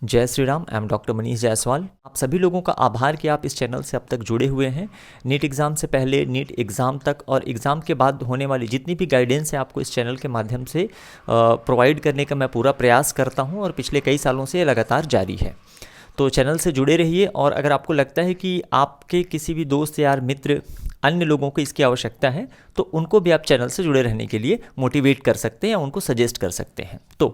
जय Shri Ram. I am doctor Manish Jaiswal. आप सभी लोगों का आभार कि आप इस चैनल से अब तक जुड़े हुए हैं। नीट एग्ज़ाम से पहले, नीट एग्ज़ाम तक और एग्ज़ाम के बाद होने वाली जितनी भी गाइडेंस है आपको इस चैनल के माध्यम से प्रोवाइड करने का मैं पूरा प्रयास करता हूं और पिछले कई सालों से ये लगातार जारी है। तो चैनल से जुड़े रहिए और अगर आपको लगता है कि आपके किसी भी दोस्त यार मित्र अन्य लोगों को इसकी आवश्यकता है तो उनको भी आप चैनल से जुड़े रहने के लिए मोटिवेट कर सकते हैं या उनको सजेस्ट कर सकते हैं। तो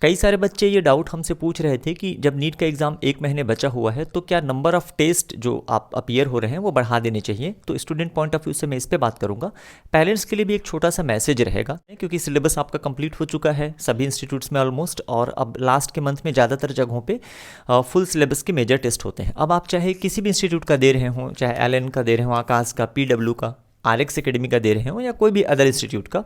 कई सारे बच्चे ये डाउट हमसे पूछ रहे थे कि जब नीट का एग्ज़ाम 1 महीने बचा हुआ है तो क्या नंबर ऑफ़ टेस्ट जो आप अपीयर हो रहे हैं वो बढ़ा देने चाहिए। तो स्टूडेंट पॉइंट ऑफ व्यू से मैं इस पर बात करूँगा। पेरेंट्स के लिए भी एक छोटा सा मैसेज रहेगा क्योंकि सिलेबस आपका कंप्लीट हो चुका है सभी इंस्टीट्यूट्स में ऑलमोस्ट, और अब लास्ट के मंथ में ज़्यादातर जगहों पर फुल सिलेबस के मेजर टेस्ट होते हैं। अब आप चाहे किसी भी इंस्टीट्यूट का दे रहे हों, चाहे LN का दे रहे हों, आकाश का, PW का, RX एकेडमी का दे रहे हो या कोई भी अदर इंस्टीट्यूट का,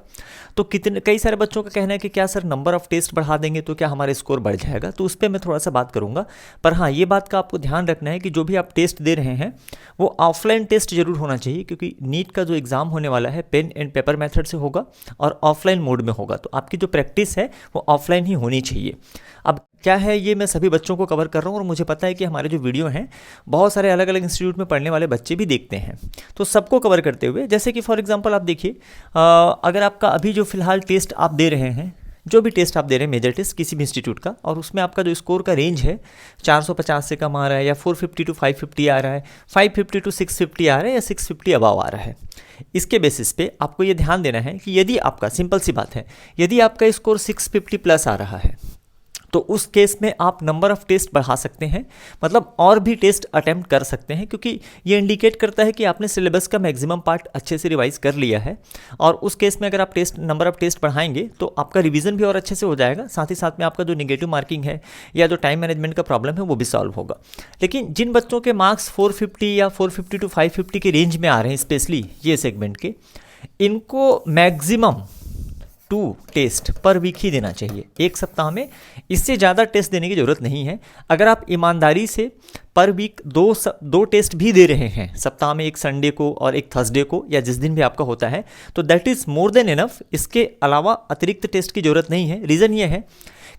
तो कई सारे बच्चों का कहना है कि क्या सर नंबर ऑफ़ टेस्ट बढ़ा देंगे तो क्या हमारा स्कोर बढ़ जाएगा। तो उस पर मैं थोड़ा सा बात करूंगा। पर हाँ, ये बात का आपको ध्यान रखना है कि जो भी आप टेस्ट दे रहे हैं वो ऑफलाइन टेस्ट जरूर होना चाहिए, क्योंकि नीट का जो एग्ज़ाम होने वाला है पेन एंड पेपर मेथड से होगा और ऑफलाइन मोड में होगा। तो आपकी जो प्रैक्टिस है वो ऑफलाइन ही होनी चाहिए। अब क्या है, ये मैं सभी बच्चों को कवर कर रहा हूँ और मुझे पता है कि हमारे जो वीडियो हैं बहुत सारे अलग अलग इंस्टीट्यूट में पढ़ने वाले बच्चे भी देखते हैं। तो सबको कवर करते हुए, जैसे कि फॉर एग्जांपल आप देखिए, अगर आपका अभी जो फिलहाल टेस्ट आप दे रहे हैं, जो भी टेस्ट आप दे रहे हैं मेजर टेस्ट किसी भी इंस्टीट्यूट का, और उसमें आपका जो स्कोर का रेंज है 450 से कम आ रहा है या 450 to 550 आ रहा है, 550 to 650 आ रहा है या 650 अबव आ रहा है, इसके बेसिस पे आपको ये ध्यान देना है कि यदि आपका, सिंपल सी बात है, यदि आपका स्कोर 650 प्लस आ रहा है तो उस केस में आप नंबर ऑफ़ टेस्ट बढ़ा सकते हैं, मतलब और भी टेस्ट अटेम्प्ट कर सकते हैं, क्योंकि ये इंडिकेट करता है कि आपने सिलेबस का मैक्सिमम पार्ट अच्छे से रिवाइज कर लिया है। और उस केस में अगर आप नंबर ऑफ़ टेस्ट बढ़ाएंगे तो आपका रिवीजन भी और अच्छे से हो जाएगा, साथ ही साथ में आपका जो नेगेटिव मार्किंग है या जो टाइम मैनेजमेंट का प्रॉब्लम है वो भी सॉल्व होगा। लेकिन जिन बच्चों के मार्क्स 450 या 450 to 550 के रेंज में आ रहे हैं, स्पेशली ये सेगमेंट के, इनको मैक्सिमम 2 टेस्ट पर वीक ही देना चाहिए एक सप्ताह में। इससे ज़्यादा टेस्ट देने की ज़रूरत नहीं है। अगर आप ईमानदारी से पर वीक दो टेस्ट भी दे रहे हैं, सप्ताह में एक संडे को और एक थर्सडे को, या जिस दिन भी आपका होता है, तो that is more than enough. इसके अलावा अतिरिक्त टेस्ट की ज़रूरत नहीं है। रीज़न ये है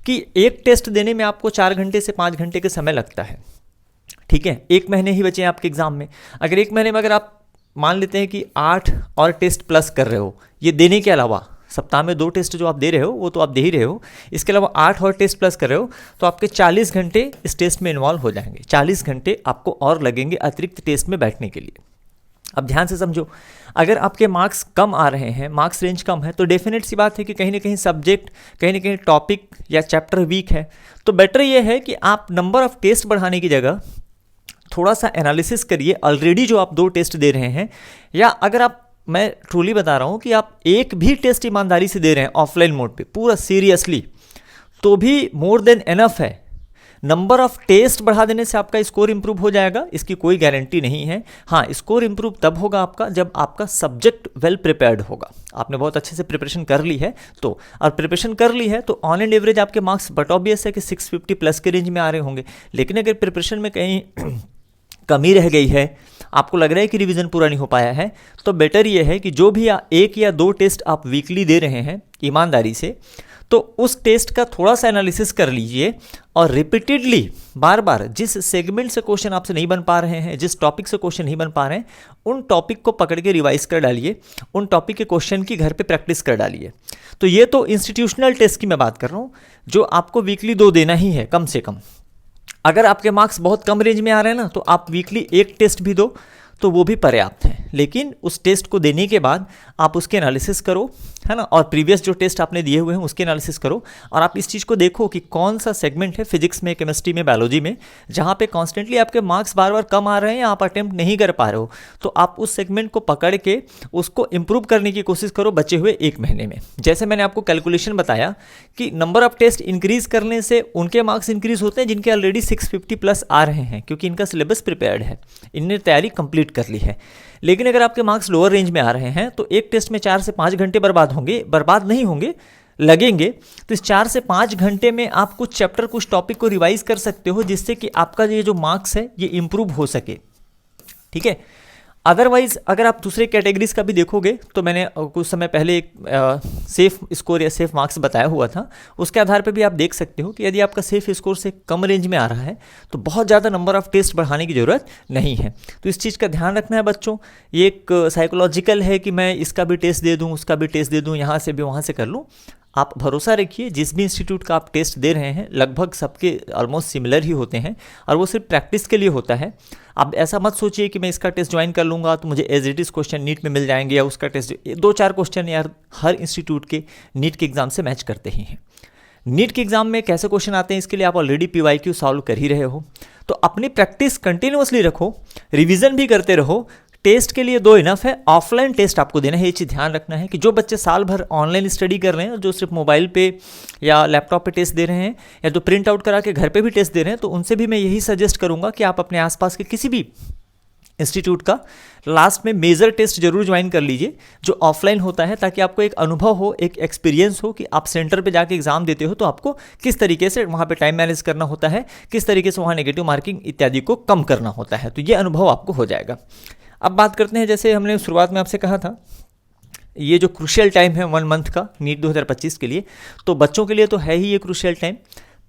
कि एक टेस्ट देने में आपको 4 घंटे से 5 घंटे का समय लगता है। ठीक है, 1 महीने ही बचे हैं आपके एग्ज़ाम में। अगर 1 महीने में अगर आप मान लेते हैं कि 8 और टेस्ट प्लस कर रहे हो, ये देने के अलावा सप्ताह में 2 टेस्ट जो आप दे रहे हो वो तो आप दे ही रहे हो, इसके अलावा 8 और टेस्ट प्लस कर रहे हो, तो आपके 40 घंटे इस टेस्ट में इन्वॉल्व हो जाएंगे। 40 घंटे आपको और लगेंगे अतिरिक्त टेस्ट में बैठने के लिए। अब ध्यान से समझो, अगर आपके मार्क्स कम आ रहे हैं, मार्क्स रेंज कम है, तो डेफिनेट सी बात है कि कहीं ना कहीं सब्जेक्ट, कहीं ना कहीं टॉपिक या चैप्टर वीक है। तो बेटर ये है कि आप नंबर ऑफ टेस्ट बढ़ाने की जगह थोड़ा सा एनालिसिस करिए ऑलरेडी जो आप 2 टेस्ट दे रहे हैं, या अगर आप, मैं ट्रूली बता रहा हूँ कि आप एक भी टेस्ट ईमानदारी से दे रहे हैं ऑफलाइन मोड पे पूरा सीरियसली, तो भी मोर देन एनफ है। नंबर ऑफ टेस्ट बढ़ा देने से आपका स्कोर इंप्रूव हो जाएगा, इसकी कोई गारंटी नहीं है। हाँ, स्कोर इंप्रूव तब होगा आपका जब आपका सब्जेक्ट वेल प्रिपेयर्ड होगा, आपने बहुत अच्छे से प्रिपरेशन कर ली है तो, और प्रिपरेशन कर ली है तो ऑन एंड एवरेज आपके मार्क्स बट ऑब्वियस है कि 650 प्लस के रेंज में आ रहे होंगे। लेकिन अगर प्रिपरेशन में कहीं कमी रह गई है, आपको लग रहा है कि रिवीजन पूरा नहीं हो पाया है, तो बेटर ये है कि जो भी 1 या 2 टेस्ट आप वीकली दे रहे हैं ईमानदारी से, तो उस टेस्ट का थोड़ा सा एनालिसिस कर लीजिए और रिपीटेडली बार बार जिस सेगमेंट से क्वेश्चन आपसे नहीं बन पा रहे हैं, जिस टॉपिक से क्वेश्चन नहीं बन पा रहे हैं, उन टॉपिक को पकड़ के रिवाइज कर डालिए, उन टॉपिक के क्वेश्चन की घर पे प्रैक्टिस कर डालिए। तो ये तो इंस्टीट्यूशनल टेस्ट की मैं बात कर रहा हूँ जो आपको वीकली 2 देना ही है कम से कम। अगर आपके मार्क्स बहुत कम रेंज में आ रहे हैं ना, तो आप वीकली 1 टेस्ट भी दो तो वो भी पर्याप्त है। लेकिन उस टेस्ट को देने के बाद आप उसके एनालिसिस करो, है ना, और प्रीवियस जो टेस्ट आपने दिए हुए हैं उसके एनालिसिस करो, और आप इस चीज़ को देखो कि कौन सा सेगमेंट है फिजिक्स में, केमिस्ट्री में, बायोलॉजी में, जहाँ पे कॉन्स्टेंटली आपके मार्क्स बार बार कम आ रहे हैं या आप अटेम्प्ट नहीं कर पा रहे हो, तो आप उस सेगमेंट को पकड़ के उसको इंप्रूव करने की कोशिश करो बचे हुए 1 महीने में। जैसे मैंने आपको कैलकुलेशन बताया कि नंबर ऑफ टेस्ट इंक्रीज करने से उनके मार्क्स इंक्रीज होते हैं जिनके ऑलरेडी 650 प्लस आ रहे हैं, क्योंकि इनका सिलेबस प्रिपेयर्ड है, इनने तैयारी कंप्लीट कर ली है। लेकिन अगर आपके मार्क्स लोअर रेंज में आ रहे हैं तो एक टेस्ट में 4 से 5 घंटे बर्बाद नहीं होंगे, लगेंगे। तो इस 4 से 5 घंटे में आप कुछ चैप्टर, कुछ टॉपिक को रिवाइज कर सकते हो, जिससे कि आपका ये जो मार्क्स है ये इंप्रूव हो सके। ठीक है, अदरवाइज़ अगर आप दूसरे कैटेगरीज का भी देखोगे तो मैंने कुछ समय पहले एक सेफ स्कोर या सेफ मार्क्स बताया हुआ था, उसके आधार पर भी आप देख सकते हो कि यदि आपका सेफ स्कोर से कम रेंज में आ रहा है तो बहुत ज़्यादा नंबर ऑफ टेस्ट बढ़ाने की ज़रूरत नहीं है। तो इस चीज़ का ध्यान रखना है बच्चों। ये एक साइकोलॉजिकल है कि मैं इसका भी टेस्ट दे दूँ, उसका भी टेस्ट दे दूँ, यहाँ से भी वहाँ से कर लूँ। आप भरोसा रखिए, जिस भी इंस्टीट्यूट का आप टेस्ट दे रहे हैं लगभग सबके ऑलमोस्ट सिमिलर ही होते हैं और वो सिर्फ प्रैक्टिस के लिए होता है। आप ऐसा मत सोचिए कि मैं इसका टेस्ट ज्वाइन कर लूँगा तो मुझे as it is question NEET में मिल जाएंगे, या उसका टेस्ट 2-4 क्वेश्चन यार हर इंस्टीट्यूट के नीट के एग्ज़ाम से मैच करते ही हैं। नीट के एग्ज़ाम में कैसे क्वेश्चन आते हैं इसके लिए आप ऑलरेडी PYQ सॉल्व कर ही रहे हो, तो अपनी प्रैक्टिस कंटिन्यूअसली रखो, रिविज़न भी करते रहो। टेस्ट के लिए 2 इनफ है, ऑफलाइन टेस्ट आपको देना है। ये चीज़ ध्यान रखना है कि जो बच्चे साल भर ऑनलाइन स्टडी कर रहे हैं, जो सिर्फ मोबाइल पे या लैपटॉप पे टेस्ट दे रहे हैं, या जो प्रिंट आउट करा के घर पे भी टेस्ट दे रहे हैं, तो उनसे भी मैं यही सजेस्ट करूँगा कि आप अपने आसपास के किसी भी इंस्टीट्यूट का लास्ट में मेजर टेस्ट जरूर ज्वाइन कर लीजिए जो ऑफलाइन होता है, ताकि आपको एक अनुभव हो, एक एक्सपीरियंस हो कि आप सेंटर पे जाके एग्जाम देते हो तो आपको किस तरीके से वहाँ पे टाइम मैनेज करना होता है, किस तरीके से वहाँ नेगेटिव मार्किंग इत्यादि को कम करना होता है। तो ये अनुभव आपको हो जाएगा। अब बात करते हैं, जैसे हमने शुरुआत में आपसे कहा था, ये जो क्रूशियल टाइम है 1 मंथ का नीट 2025 के लिए, तो बच्चों के लिए तो है ही ये क्रूशियल टाइम,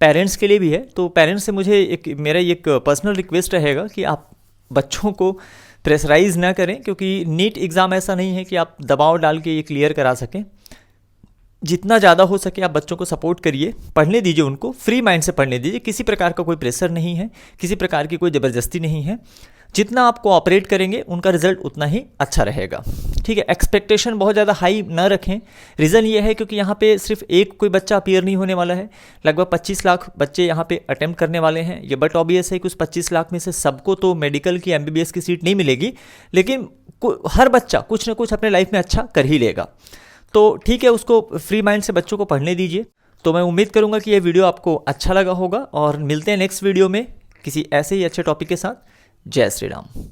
पेरेंट्स के लिए भी है। तो पेरेंट्स से मुझे मेरा एक पर्सनल रिक्वेस्ट रहेगा कि आप बच्चों को प्रेशराइज ना करें, क्योंकि नीट एग्ज़ाम ऐसा नहीं है कि आप दबाव डाल के ये क्लियर करा सकें। जितना ज़्यादा हो सके आप बच्चों को सपोर्ट करिए, पढ़ने दीजिए, उनको फ्री माइंड से पढ़ने दीजिए, किसी प्रकार का कोई प्रेशर नहीं है, किसी प्रकार की कोई ज़बरदस्ती नहीं है। जितना आप कोऑपरेट करेंगे उनका रिजल्ट उतना ही अच्छा रहेगा, ठीक है। एक्सपेक्टेशन बहुत ज़्यादा हाई ना रखें। रीज़न ये है क्योंकि यहाँ पे सिर्फ एक कोई बच्चा अपीयर नहीं होने वाला है, लगभग 25 लाख बच्चे यहाँ पे अटेम्प्ट करने वाले हैं। ये बट ऑब्वियस है कि उस 25 लाख में से सबको तो मेडिकल की MBBS की सीट नहीं मिलेगी, लेकिन हर बच्चा कुछ ना कुछ अपने लाइफ में अच्छा कर ही लेगा। तो ठीक है, उसको फ्री माइंड से बच्चों को पढ़ने दीजिए। तो मैं उम्मीद करूँगा कि ये वीडियो आपको अच्छा लगा होगा, और मिलते हैं नेक्स्ट वीडियो में किसी ऐसे ही अच्छे टॉपिक के साथ। जय श्री राम।